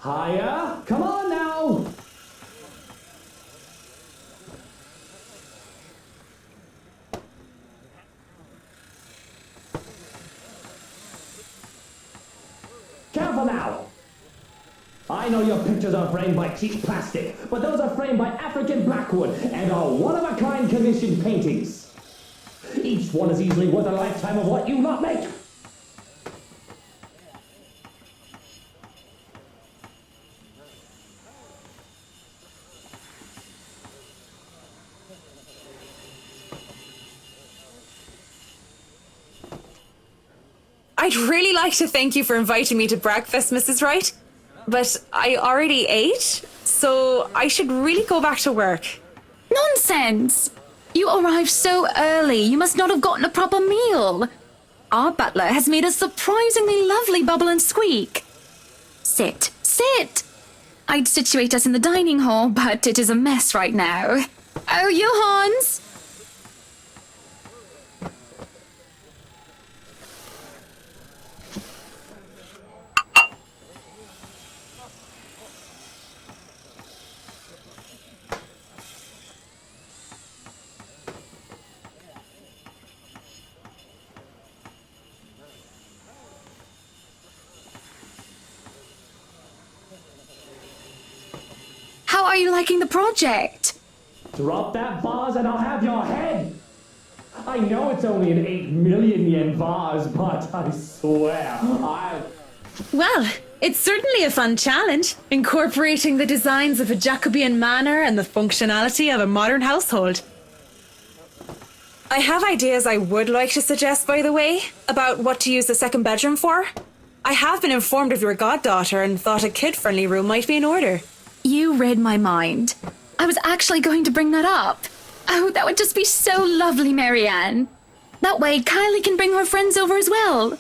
Higher! Come on now! Careful now! I know your pictures are framed by cheap plastic, but those are framed by African blackwood and are one-of-a-kind commissioned paintings. Each one is easily worth a lifetime of what you lot make. I'd really like to thank you for inviting me to breakfast, Mrs. Wright. But I already ate, so I should really go back to work. Nonsense! You arrived so early, you must not have gotten a proper meal. Our butler has made a surprisingly lovely bubble and squeak. Sit, sit! I'd situate us in the dining hall, but it is a mess right now. Oh, Johannes! How are you liking the project? Drop that vase and I'll have your head! I know it's only an 8 million yen vase, but I swear, Well, it's certainly a fun challenge, incorporating the designs of a Jacobean manor and the functionality of a modern household. I have ideas I would like to suggest, by the way, about what to use the second bedroom for. I have been informed of your goddaughter and thought a kid-friendly room might be in order. You read my mind. I was actually going to bring that up. Oh, that would just be so lovely, Marianne. That way, Kylie can bring her friends over as well.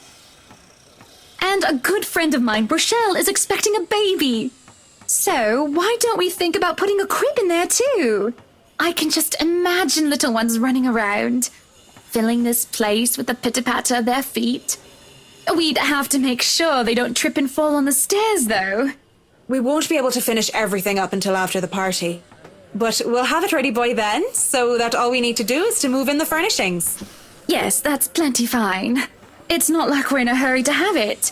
And a good friend of mine, Rochelle, is expecting a baby. So, why don't we think about putting a crib in there too? I can just imagine little ones running around, filling this place with the pitter-patter of their feet. We'd have to make sure they don't trip and fall on the stairs, though. We won't be able to finish everything up until after the party. But we'll have it ready by then, so that all we need to do is to move in the furnishings. Yes, that's plenty fine. It's not like we're in a hurry to have it.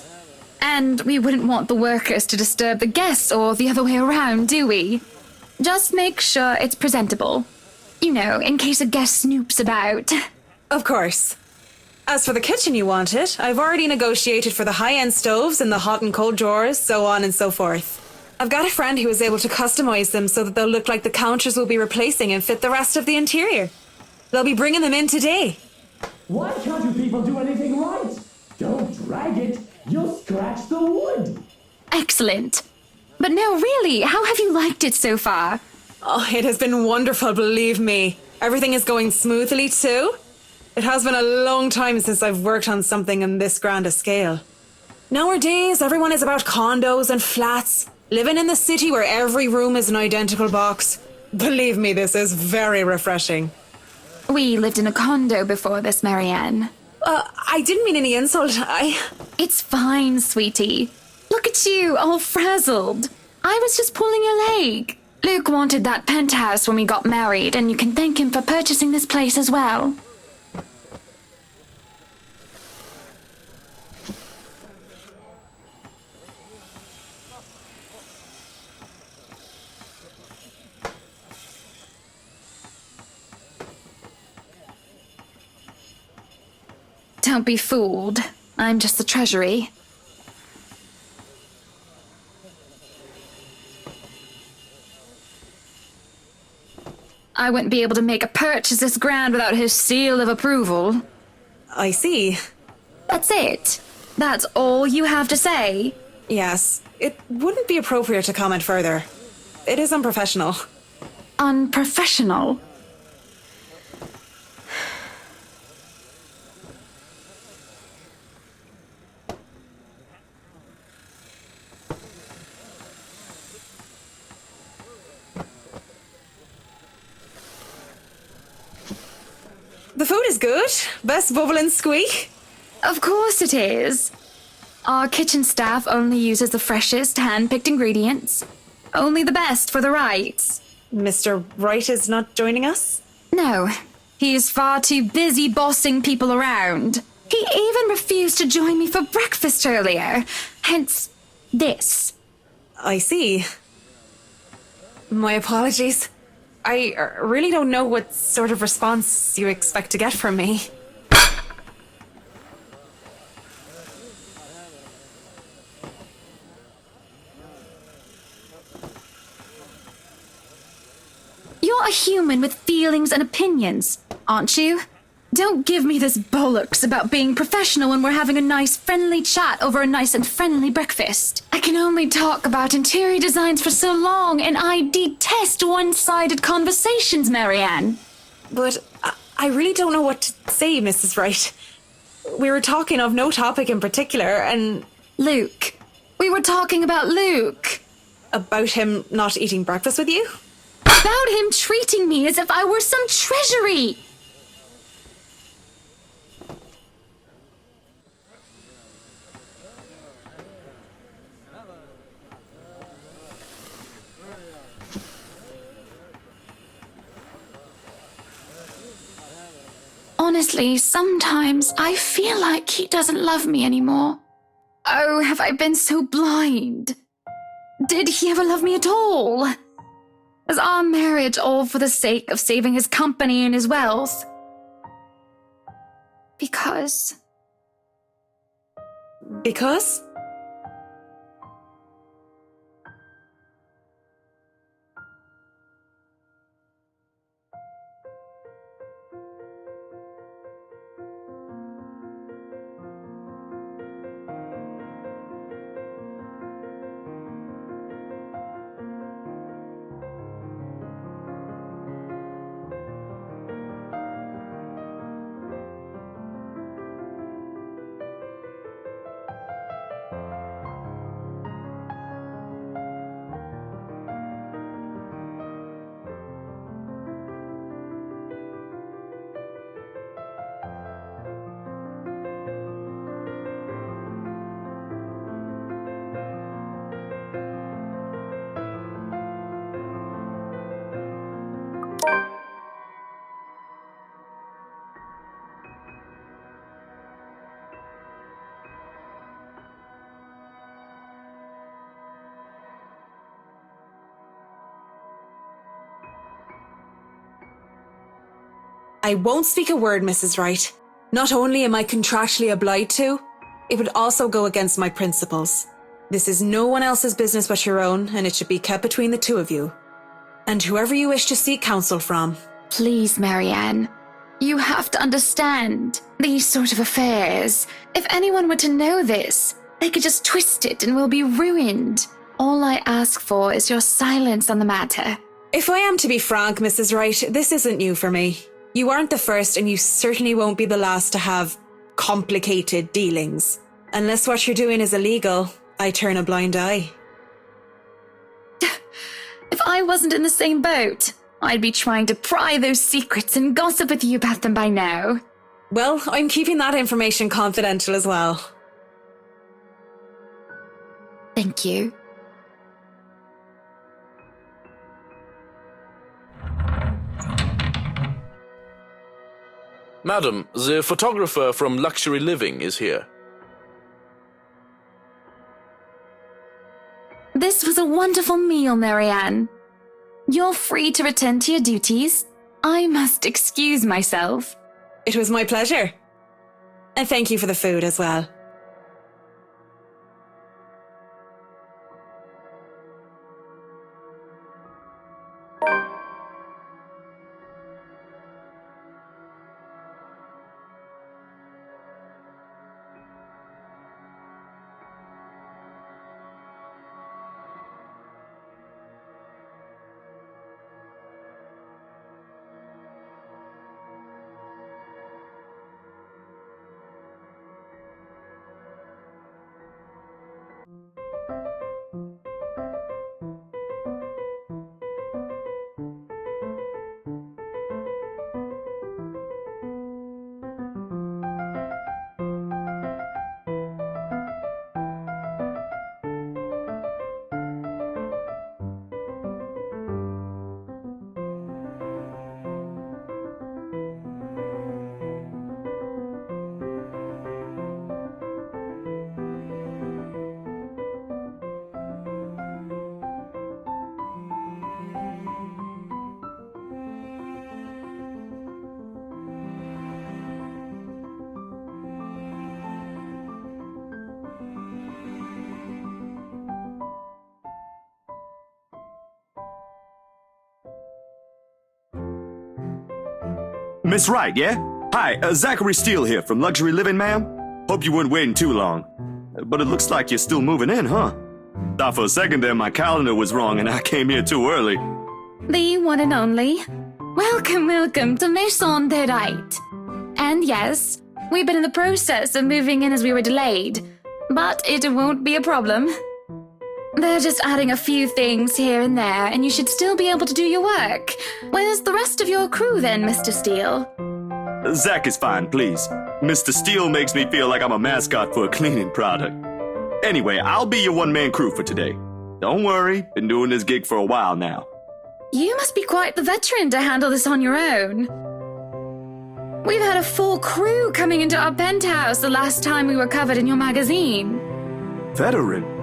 And we wouldn't want the workers to disturb the guests or the other way around, do we? Just make sure it's presentable. You know, in case a guest snoops about. Of course. As for the kitchen you wanted, I've already negotiated for the high-end stoves and the hot and cold drawers, so on and so forth. I've got a friend who was able to customize them so that they'll look like the counters we'll be replacing and fit the rest of the interior. They'll be bringing them in today. why can't you people do anything right? Don't drag it, you'll scratch the wood. Excellent. But no, really, how have you liked it so far? Oh, it has been wonderful, believe me. Everything is going smoothly too. It has been a long time since I've worked on something on this grand a scale. Nowadays, everyone is about condos and flats, living in the city where every room is an identical box. Believe me, this is very refreshing. We lived in a condo before this, Marianne. I didn't mean any insult. It's fine, sweetie. Look at you, all frazzled. I was just pulling your leg. Luke wanted that penthouse when we got married, and you can thank him for purchasing this place as well. Don't be fooled. I'm just the treasury. I wouldn't be able to make a purchase this grand without his seal of approval. I see. That's it. That's all you have to say. Yes, it wouldn't be appropriate to comment further. It is unprofessional. Unprofessional? The food is good. Best bubble and squeak. Of course it is. Our kitchen staff only uses the freshest, hand-picked ingredients. Only the best for the Wrights. Mr. Wright is not joining us? No, he is far too busy bossing people around. He even refused to join me for breakfast earlier. Hence, this. I see. My apologies. I really don't know what sort of response you expect to get from me. You're a human with feelings and opinions, aren't you? Don't give me this bollocks about being professional when we're having a nice friendly chat over a nice and friendly breakfast. I can only talk about interior designs for so long, and I detest one-sided conversations, Marianne. But I really don't know what to say, Mrs. Wright. We were talking of no topic in particular, and... Luke. We were talking about Luke. About him not eating breakfast with you? About him treating me as if I were some treasury. Honestly, sometimes I feel like he doesn't love me anymore. Oh, have I been so blind? Did he ever love me at all? Was our marriage all for the sake of saving his company and his wealth? Because... Because? I won't speak a word, Mrs. Wright. Not only am I contractually obliged to, it would also go against my principles. This is no one else's business but your own, and it should be kept between the two of you. And whoever you wish to seek counsel from. Please, Marianne. You have to understand these sort of affairs. If anyone were to know this, they could just twist it and we'll be ruined. All I ask for is your silence on the matter. If I am to be frank, Mrs. Wright, this isn't new for me. You aren't the first, and you certainly won't be the last to have complicated dealings. Unless what you're doing is illegal, I turn a blind eye. If I wasn't in the same boat, I'd be trying to pry those secrets and gossip with you about them by now. Well, I'm keeping that information confidential as well. Thank you. Madam, the photographer from Luxury Living is here. This was a wonderful meal, Marianne. You're free to return to your duties. I must excuse myself. It was my pleasure. And thank you for the food as well. Miss Wright, yeah? Hi, Zachary Steele here from Luxury Living, ma'am. Hope you weren't waiting too long. But it looks like you're still moving in, huh? Thought for a second there my calendar was wrong and I came here too early. The one and only. Welcome, welcome to Maison de Wright. And yes, we've been in the process of moving in as we were delayed, but it won't be a problem. They're just adding a few things here and there, and you should still be able to do your work. Where's the rest of your crew then, Mr. Steele? Zach is fine, please. Mr. Steele makes me feel like I'm a mascot for a cleaning product. Anyway, I'll be your one-man crew for today. Don't worry, been doing this gig for a while now. You must be quite the veteran to handle this on your own. We've had a full crew coming into our penthouse the last time we were covered in your magazine. Veteran?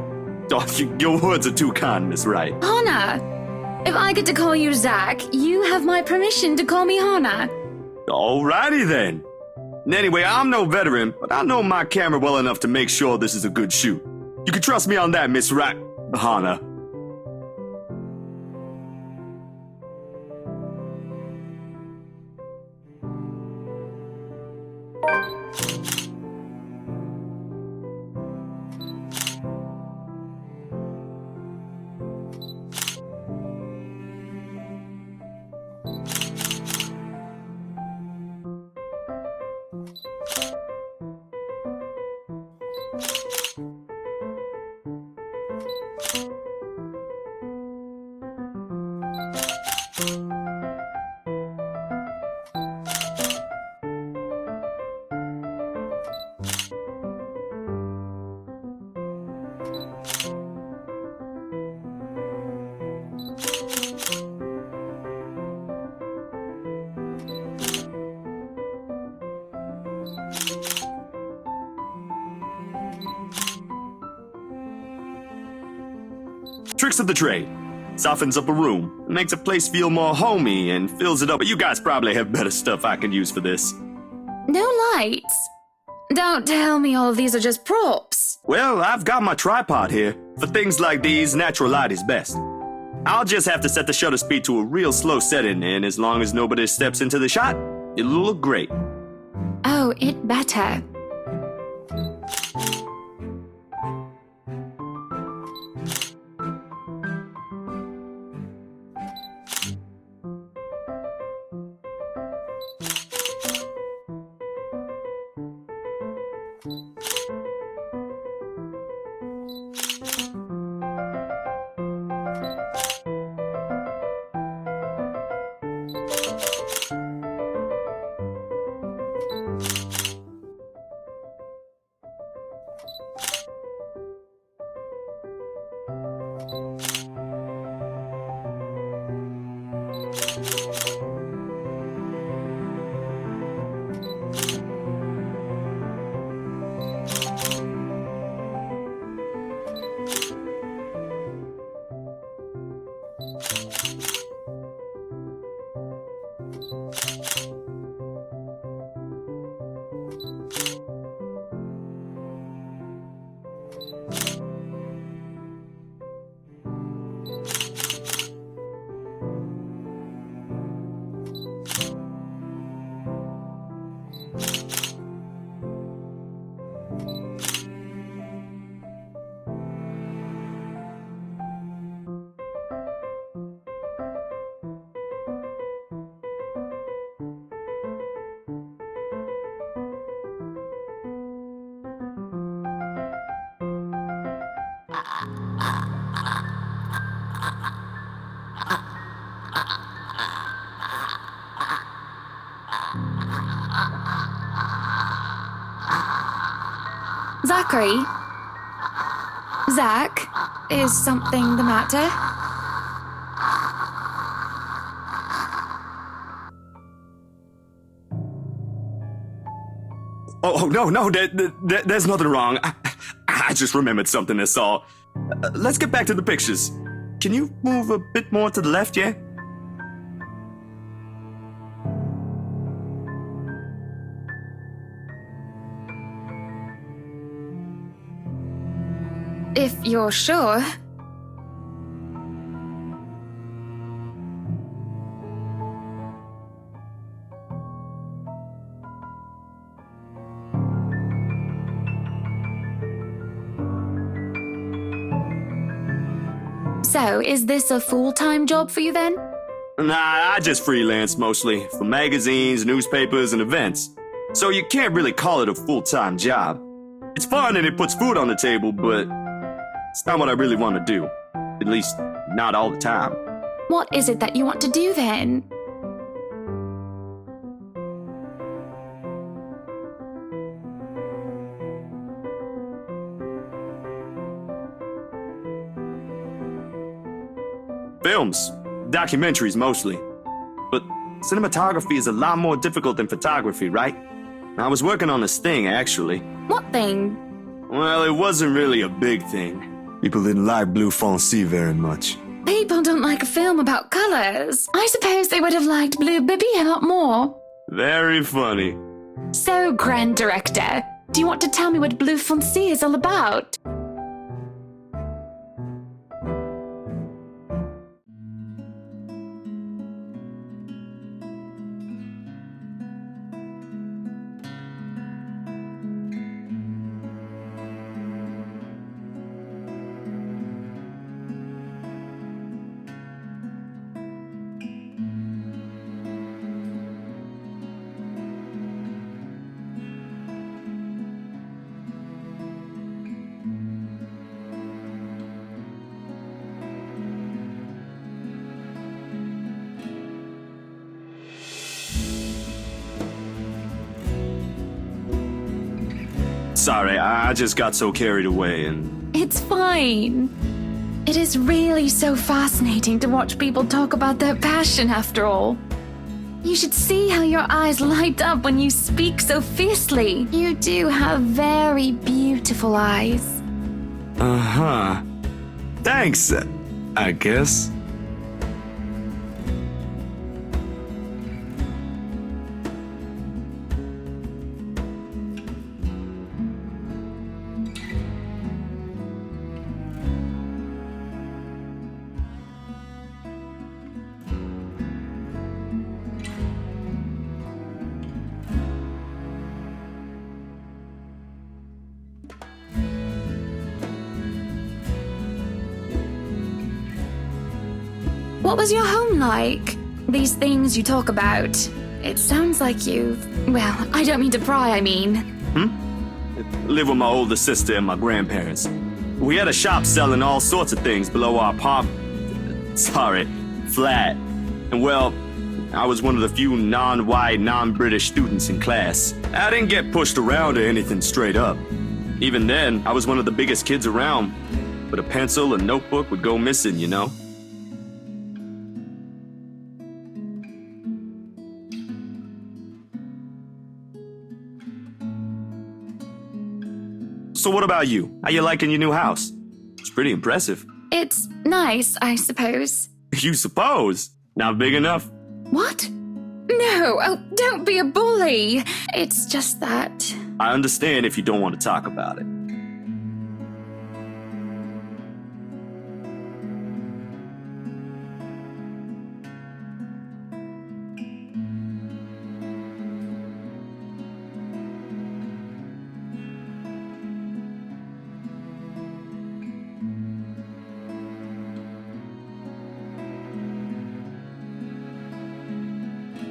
Oh, your words are too kind, Miss Wright. Hannah, if I get to call you Zach, you have my permission to call me Hannah. Alrighty then. Anyway, I'm no veteran, but I know my camera well enough to make sure this is a good shoot. You can trust me on that, Miss Wright. Hannah. Tricks of the trade. Softens up a room, makes a place feel more homey, and fills it up. But you guys probably have better stuff I can use for this. No lights? Don't tell me all of these are just props. Well, I've got my tripod here. For things like these, natural light is best. I'll just have to set the shutter speed to a real slow setting, and as long as nobody steps into the shot, it'll look great. Oh, it better. Zachary? Zach, is something the matter? Oh no, there's nothing wrong. I just remembered something, that's all. Let's get back to the pictures. Can you move a bit more to the left, yeah? If you're sure. So, is this a full-time job for you then? Nah, I just freelance mostly, for magazines, newspapers, and events. So you can't really call it a full-time job. It's fun and it puts food on the table, but it's not what I really want to do. At least, not all the time. What is it that you want to do then? Films. Documentaries mostly. But cinematography is a lot more difficult than photography, right? I was working on this thing, actually. What thing? Well, it wasn't really a big thing. People didn't like Blue Fonzie very much. People don't like a film about colors. I suppose they would have liked Blue Bibby a lot more. Very funny. So, Grand Director, do you want to tell me what Blue Fonzie is all about? Sorry, I just got so carried away and... It's fine. It is really so fascinating to watch people talk about their passion after all. You should see how your eyes light up when you speak so fiercely. You do have very beautiful eyes. Uh-huh. Thanks, I guess. What was your home like? These things you talk about. It sounds like you've... Well, I don't mean to pry, I mean. Live with my older sister and my grandparents. We had a shop selling all sorts of things below our flat. And well, I was one of the few non-white, non-British students in class. I didn't get pushed around or anything straight up. Even then, I was one of the biggest kids around. But a pencil and notebook would go missing, you know? So what about you? How you liking your new house? It's pretty impressive. It's nice, I suppose. You suppose? Not big enough? What? No, oh, don't be a bully. It's just that... I understand if you don't want to talk about it.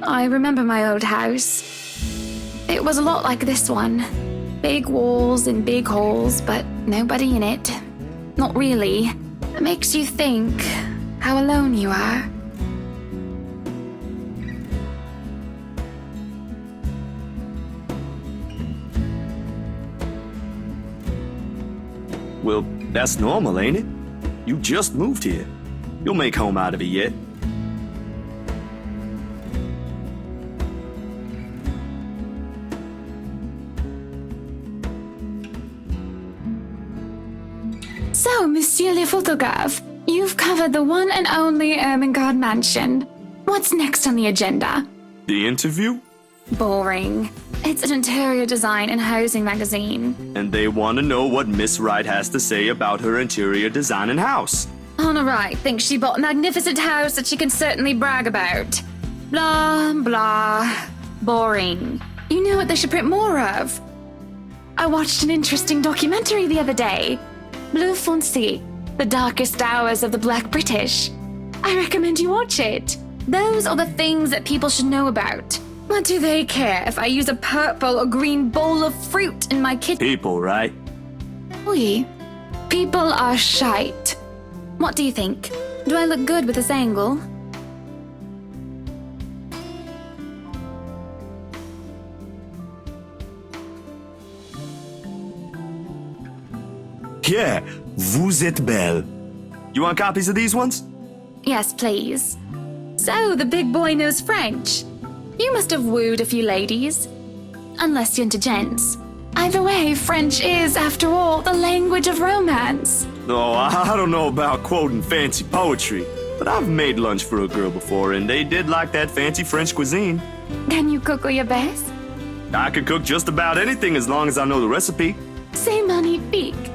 I remember my old house. It was a lot like this one. Big walls and big halls, but nobody in it. Not really. It makes you think how alone you are. Well, that's normal, ain't it? You just moved here. You'll make home out of it yet. So, Monsieur le Photographe, you've covered the one and only Ermengarde Mansion. What's next on the agenda? The interview? Boring. It's an interior design and housing magazine. And they want to know what Miss Wright has to say about her interior design and house. Honor Wright thinks she bought a magnificent house that she can certainly brag about. Blah, blah. Boring. You know what they should print more of? I watched an interesting documentary the other day. Blue Fonzie, The Darkest Hours of the Black British. I recommend you watch it. Those are the things that people should know about. What do they care if I use a purple or green bowl of fruit in my kitchen? People, right? Oui. People are shite. What do you think? Do I look good with this angle? Yeah, vous êtes belle. You want copies of these ones? Yes, please. So, the big boy knows French. You must have wooed a few ladies. Unless you're into gents. Either way, French is, after all, the language of romance. No, I don't know about quoting fancy poetry, but I've made lunch for a girl before, and they did like that fancy French cuisine. Can you cook your best? I could cook just about anything as long as I know the recipe. C'est magnifique.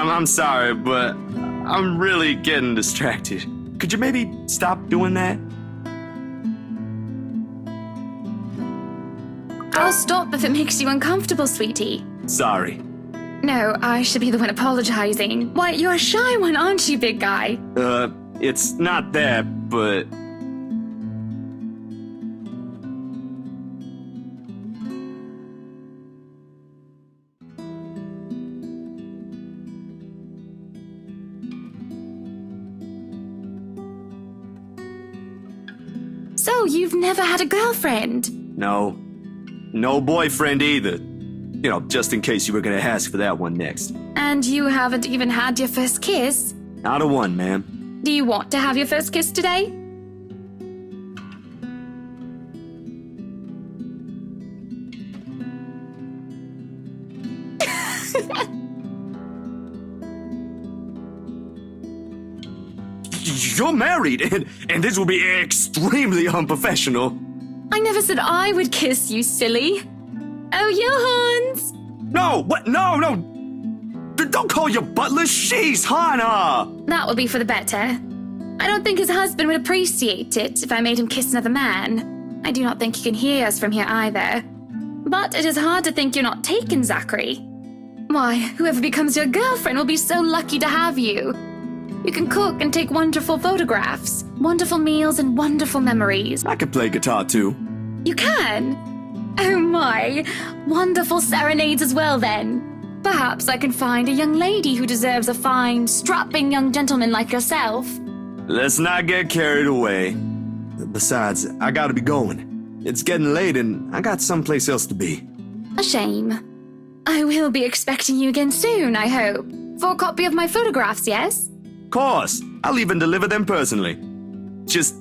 I'm sorry, but I'm really getting distracted. Could you maybe stop doing that? I'll stop if it makes you uncomfortable, sweetie. Sorry. No, I should be the one apologizing. Why, you're a shy one, aren't you, big guy? It's not that, but... So, you've never had a girlfriend? No. No boyfriend either. You know, just in case you were gonna ask for that one next. And you haven't even had your first kiss? Not a one, ma'am. Do you want to have your first kiss today? You're married, and this will be extremely unprofessional. I never said I would kiss you, silly. Oh, Johans! No, what? No. Don't call your butler. She's Hannah. That would be for the better. I don't think his husband would appreciate it if I made him kiss another man. I do not think he can hear us from here either. But it is hard to think you're not taken, Zachary. Why, whoever becomes your girlfriend will be so lucky to have you. You can cook and take wonderful photographs, wonderful meals and wonderful memories. I could play guitar too. You can? Oh my, wonderful serenades as well then. Perhaps I can find a young lady who deserves a fine, strapping young gentleman like yourself. Let's not get carried away. Besides, I gotta be going. It's getting late and I got someplace else to be. A shame. I will be expecting you again soon, I hope. For a copy of my photographs, yes? Course, I'll even deliver them personally. Just,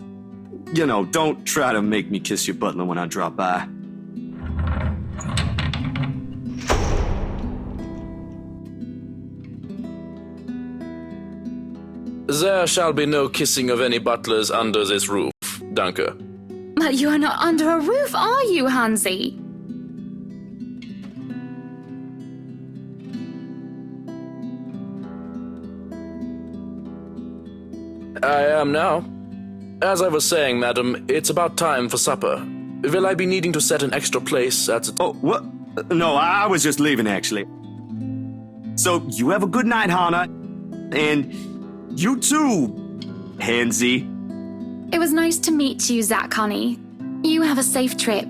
you know, don't try to make me kiss your butler when I drop by. There shall be no kissing of any butlers under this roof, Danke. But you are not under a roof, are you, Hansi? I am now. As I was saying, madam, it's about time for supper. Will I be needing to set an extra place at the... Oh, what? No, I was just leaving, actually. So you have a good night, Hannah. And you too, Hansy. It was nice to meet you, Zach, honey. You have a safe trip.